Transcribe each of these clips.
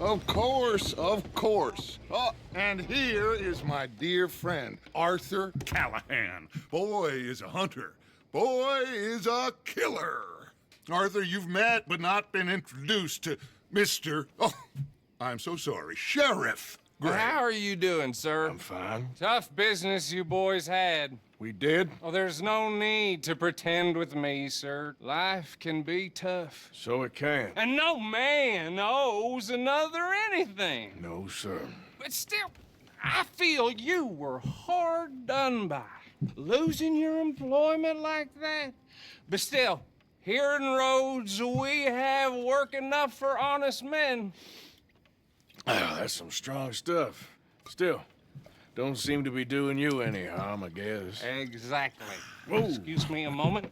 Of course, of course. Oh, and here is my dear friend, Arthur Callahan. Boy is a hunter. Boy is a killer. Arthur, you've met but not been introduced to Mr. Oh, I'm so sorry, Sheriff Gray. How are you doing, sir? I'm fine. Tough business you boys had. We did? Oh, there's no need to pretend with me, sir. Life can be tough. So it can. And no man owes another anything. No, sir. But still, I feel you were hard done by. Losing your employment like that. But still, here in Rhodes, we have work enough for honest men. Oh, that's some strong stuff. Still, don't seem to be doing you any harm, I guess. Exactly. Whoa. Excuse me a moment.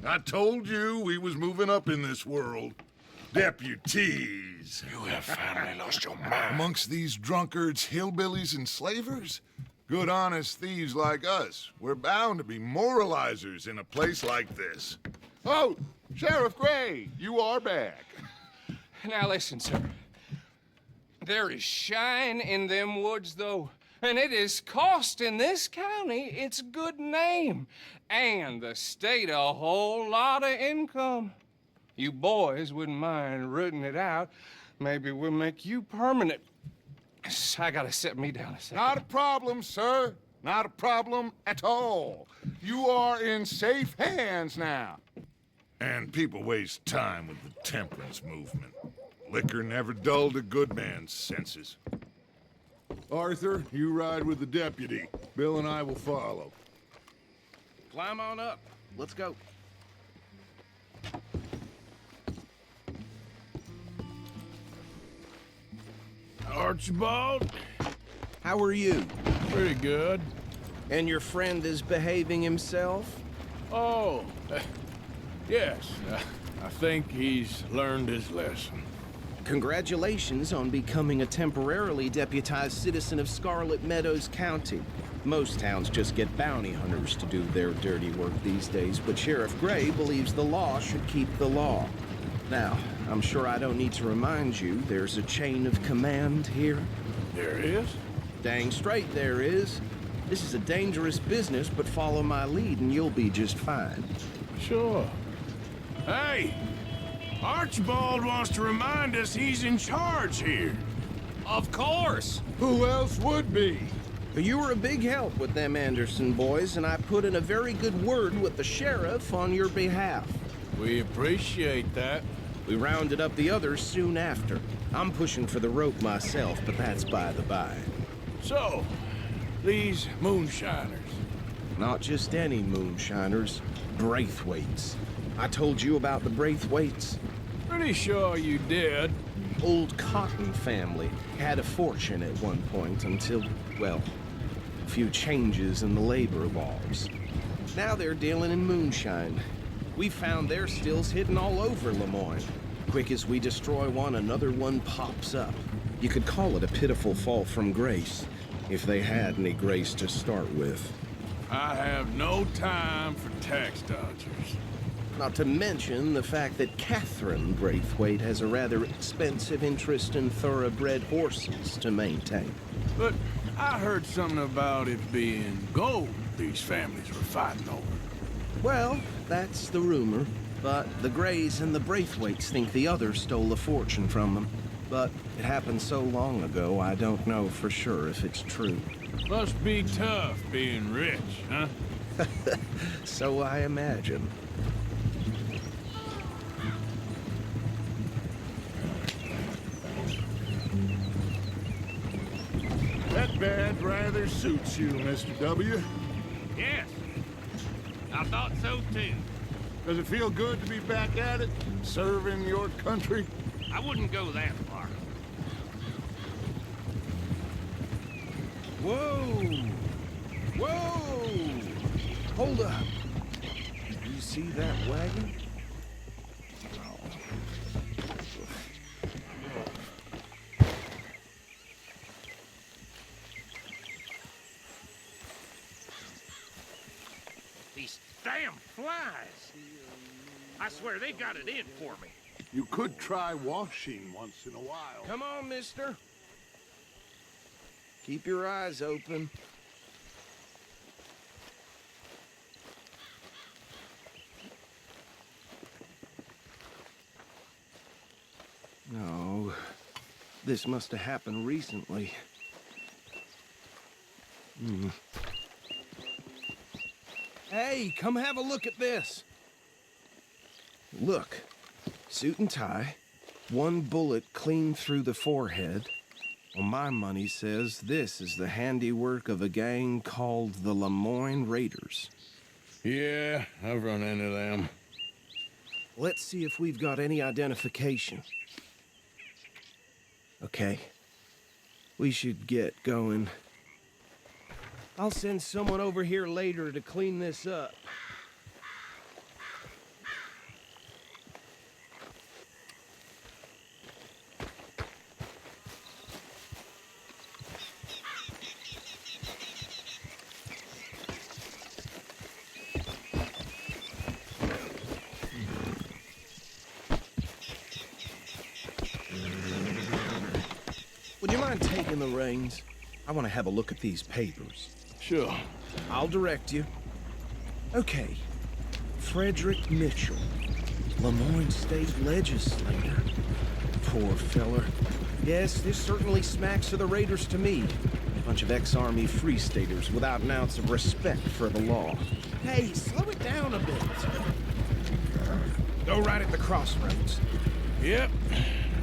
I told you we was moving up in this world. Deputies. You have finally lost your mind. Amongst these drunkards, hillbillies, and slavers? Good, honest thieves like us. We're bound to be moralizers in a place like this. Oh, Sheriff Gray, you are back. Now listen, sir. There is shine in them woods, though, and it is costing this county its good name, and the state a whole lot of income. You boys wouldn't mind rooting it out. Maybe we'll make you permanent. I gotta set me down a second. Not a problem, sir. Not a problem at all. You are in safe hands now. And people waste time with the temperance movement. Liquor never dulled a good man's senses. Arthur, you ride with the deputy. Bill and I will follow. Climb on up. Let's go. Archibald? How are you? Pretty good. And your friend is behaving himself? Oh, yes. I think he's learned his lesson. Congratulations on becoming a temporarily deputized citizen of Scarlet Meadows County. Most towns just get bounty hunters to do their dirty work these days, but Sheriff Gray believes the law should keep the law. Now, I'm sure I don't need to remind you, there's a chain of command here. There is? Dang straight there is. This is a dangerous business, but follow my lead and you'll be just fine. Sure. Hey! Archibald wants to remind us he's in charge here. Of course. Who else would be? You were a big help with them Anderson boys, and I put in a very good word with the sheriff on your behalf. We appreciate that. We rounded up the others soon after. I'm pushing for the rope myself, but that's by the by. So, these moonshiners. Not just any moonshiners, Braithwaites. I told you about the Braithwaites. Pretty sure you did. Old Cotton family had a fortune at one point until, well, a few changes in the labor laws. Now they're dealing in moonshine. We found their stills hidden all over Lemoyne. Quick as we destroy one, another one pops up. You could call it a pitiful fall from grace, if they had any grace to start with. I have no time for tax dodgers. Not to mention the fact that Catherine Braithwaite has a rather expensive interest in thoroughbred horses to maintain. But I heard something about it being gold these families were fighting over. Well, that's the rumor. But the Grays and the Braithwaites think the others stole a fortune from them. But it happened so long ago, I don't know for sure if it's true. Must be tough being rich, huh? So I imagine. That badge rather suits you, Mr. W. Yes. I thought so, too. Does it feel good to be back at it, serving your country? I wouldn't go that far. Whoa! Whoa! Hold up. You see that wagon? These damn flies. I swear they got it in for me. You could try washing once in a while. Come on, mister. Keep your eyes open. No, this must have happened recently. Hey, come have a look at this. Look, suit and tie, one bullet clean through the forehead. Well, my money says this is the handiwork of a gang called the Lemoyne Raiders. Yeah, I've run into them. Let's see if we've got any identification. Okay. We should get going. I'll send someone over here later to clean this up. Would you mind taking the reins? I want to have a look at these papers. Sure. I'll direct you. Okay. Frederick Mitchell, Lemoyne State Legislator. Poor feller. Yes, this certainly smacks of the Raiders to me. A bunch of ex-Army Free Staters without an ounce of respect for the law. Hey, slow it down a bit. Go right at the crossroads. Yep.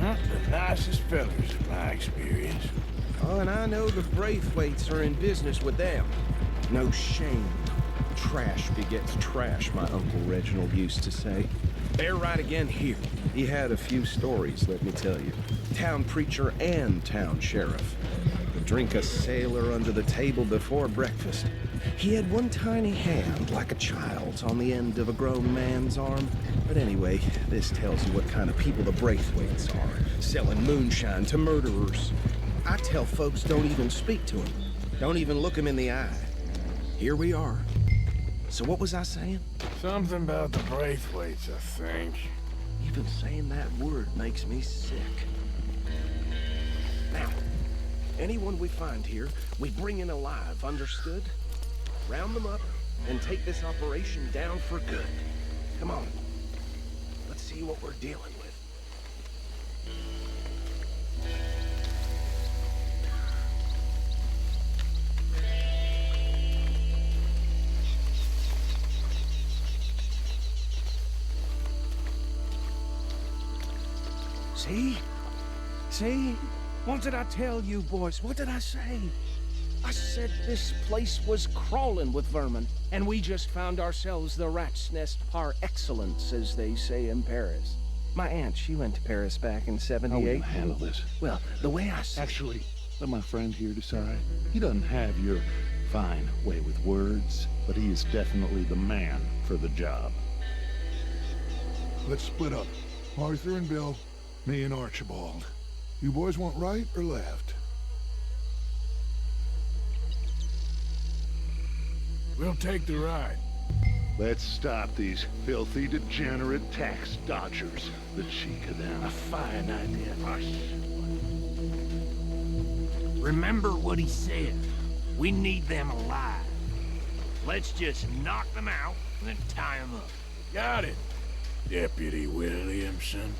Not the nicest fellas in my experience. Oh, and I know the Braithwaites are in business with them. No shame. Trash begets trash, my Uncle Reginald used to say. They're right again here. He had a few stories, let me tell you. Town preacher and town sheriff. Would drink a sailor under the table before breakfast. He had one tiny hand, like a child's, on the end of a grown man's arm. But anyway, this tells you what kind of people the Braithwaites are. Selling moonshine to murderers. I tell folks don't even speak to him. Don't even look him in the eye. Here we are. So what was I saying? Something about the Braithwaites, I think. Even saying that word makes me sick. Now, anyone we find here, we bring in alive, understood? Round them up and take this operation down for good. Come on. Let's see what we're dealing with. See? See? What did I tell you, boys? What did I say? I said this place was crawling with vermin, and we just found ourselves the rat's nest par excellence, as they say in Paris. My aunt, she went to Paris back in How will '78. you handle this? Well, the way I see Actually, let my friend here decide. He doesn't have your fine way with words, but he is definitely the man for the job. Let's split up. Arthur and Bill, me and Archibald. You boys want right or left? We'll take the ride. Let's stop these filthy, degenerate tax dodgers. The cheek of them. A fine idea. Hush. Remember what he said. We need them alive. Let's just knock them out and then tie them up. Got it, Deputy Williamson.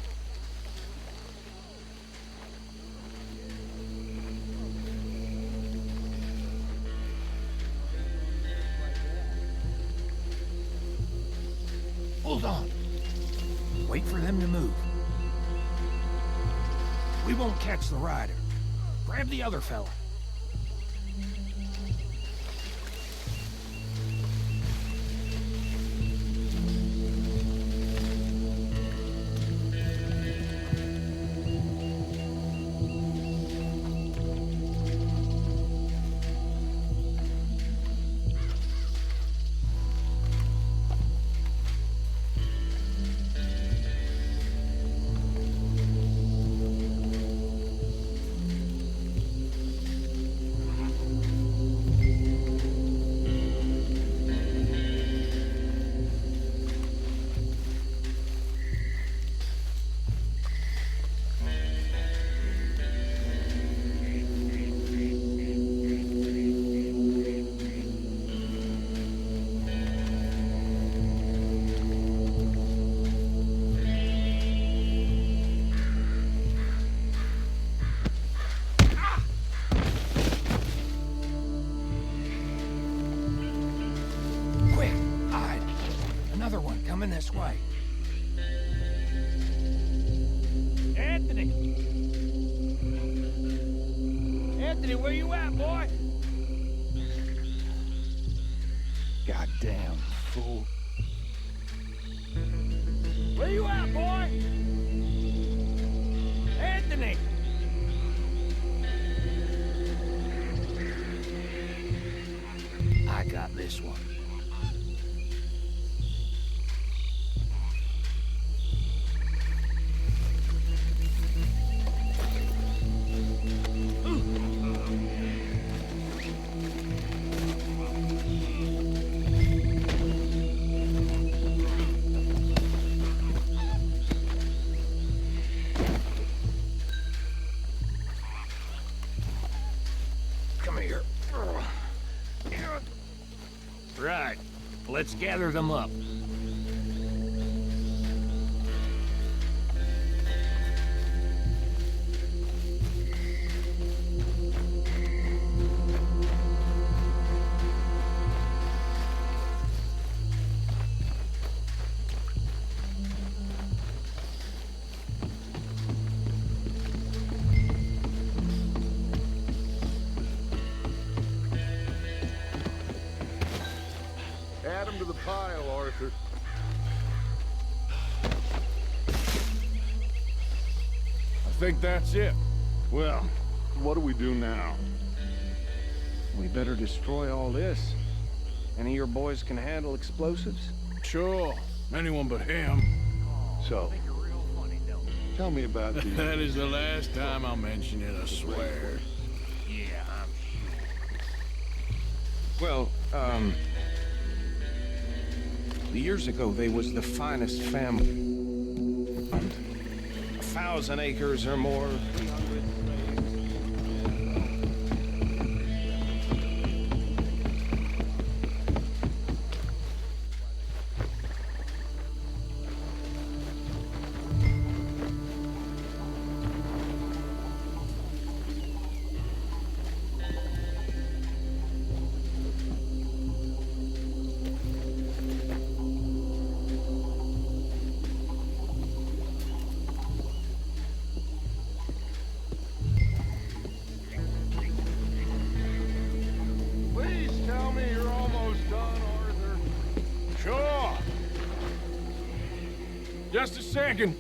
Hold on. Wait for them to move. We won't catch the rider. Grab the other fella. coming this way. Anthony! Anthony, where you at, boy? Goddamn fool. Where you at, boy? Anthony! I got this one. Come here. Right. Let's gather them up. Add them to the pile, Arthur. I think that's it. Well, what do we do now? We better destroy all this. Any of your boys can handle explosives? Sure. Anyone but him. So, You're real funny, don't you? tell me about the... That is the last time I'll mention it, I swear. Yeah, I'm Well, years ago, they was the finest family. 1,000 acres or more. 300 Please tell me you're almost done, Arthur. Sure. Just a second.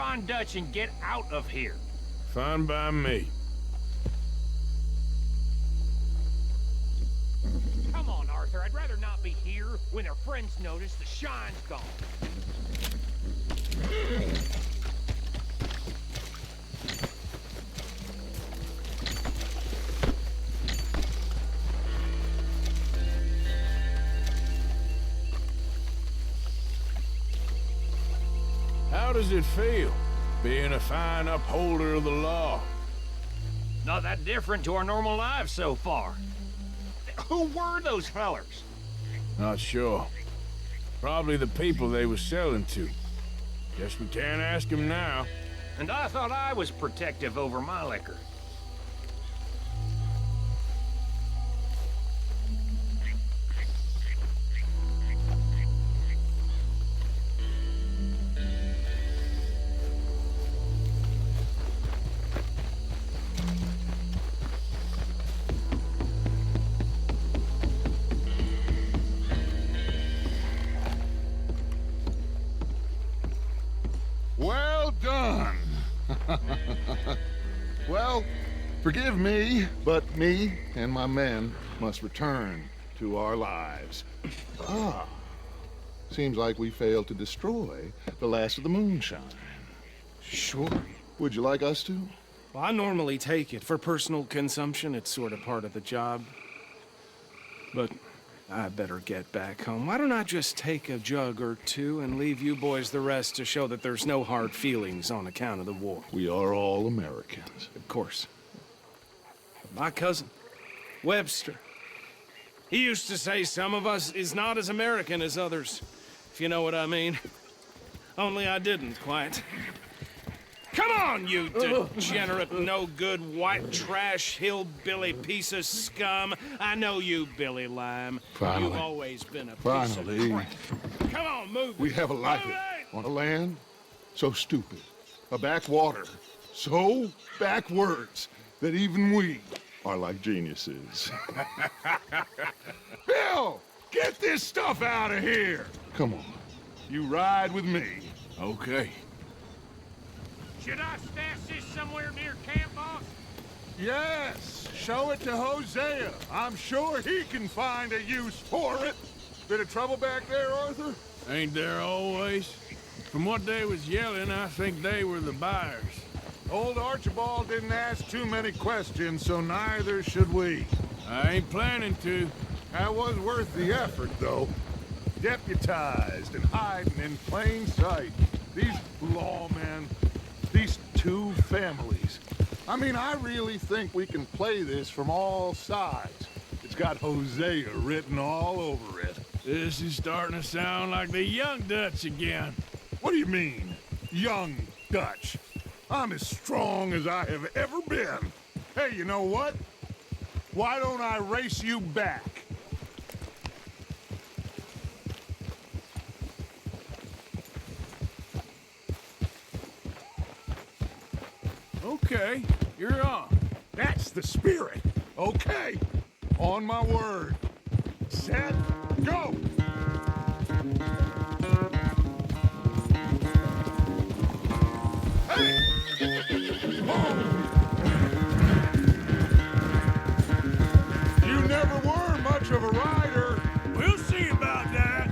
find Dutch and get out of here. Fine by me. Come on, Arthur. I'd rather not be here when our friends notice the shine's gone. How does it feel, being a fine upholder of the law? Not that different to our normal lives so far. Who were those fellers? Not sure. Probably the people they was selling to. Guess we can't ask them now. And I thought I was protective over my liquor. Well done. Well, forgive me, but me and my men must return to our lives. Ah, seems like we failed to destroy the last of the moonshine. Sure. Would you like us to? Well, I normally take it. For personal consumption, it's sort of part of the job. But I better get back home. Why don't I just take a jug or two and leave you boys the rest to show that there's no hard feelings on account of the war? We are all Americans. Of course. But my cousin, Webster, he used to say some of us is not as American as others, if you know what I mean. Only I didn't quite. Come on, you degenerate, no-good, white trash, hillbilly piece of scum. I know you, Billy Lime. Finally. You've always been a piece Finally. of crap. Come on, move. We have a life Move it! on a land so stupid, a backwater so backwards that even we are like geniuses. Bill, get this stuff out of here. Come on, you ride with me. Okay. Should I stash this somewhere near camp, boss? Yes, show it to Hosea. I'm sure he can find a use for it. Bit of trouble back there, Arthur? Ain't there always? From what they was yelling, I think they were the buyers. Old Archibald didn't ask too many questions, so neither should we. I ain't planning to. That was worth the effort, though. Deputized and hiding in plain sight. These lawmen, these two families. I mean, I really think we can play this from all sides. It's got Hosea written all over it. This is starting to sound like the young Dutch again. What do you mean, young Dutch? I'm as strong as I have ever been. Hey, you know what? Why don't I race you back? Okay, you're on. That's the spirit. Okay. On my word. Set, go! Hey! You never were much of a rider. We'll see about that.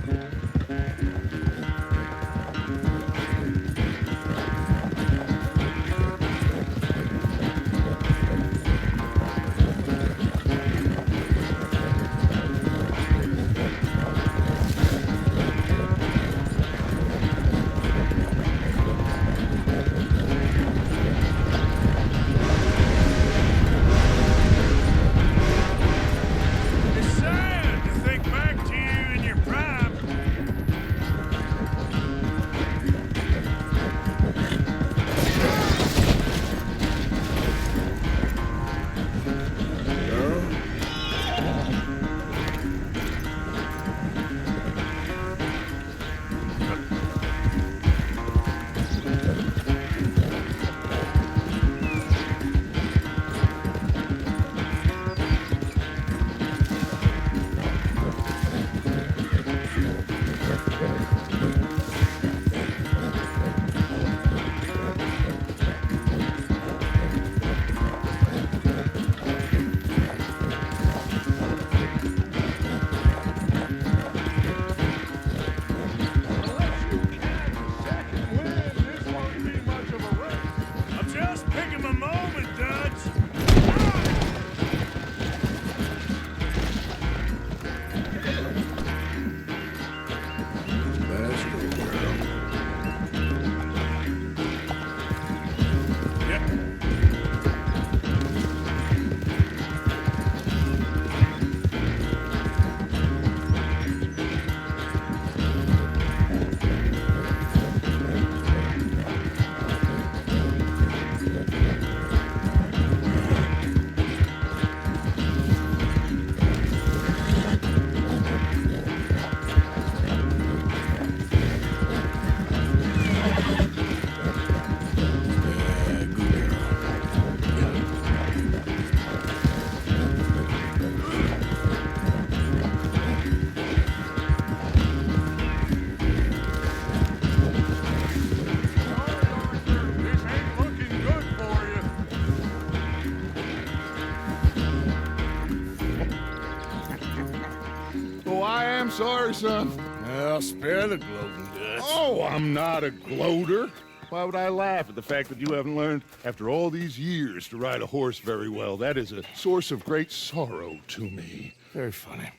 sorry, son. Well, spare the gloating guts. Oh, I'm not a gloater. Why would I laugh at the fact that you haven't learned, after all these years, to ride a horse very well? That is a source of great sorrow to me. Very funny.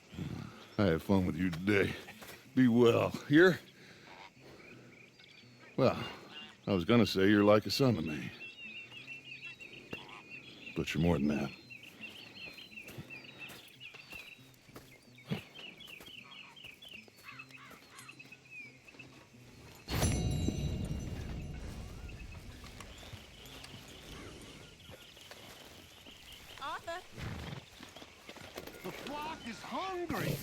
I had fun with you today. Be well. Here? Well, I was gonna say you're like a son to me. But you're more than that. The flock is hungry.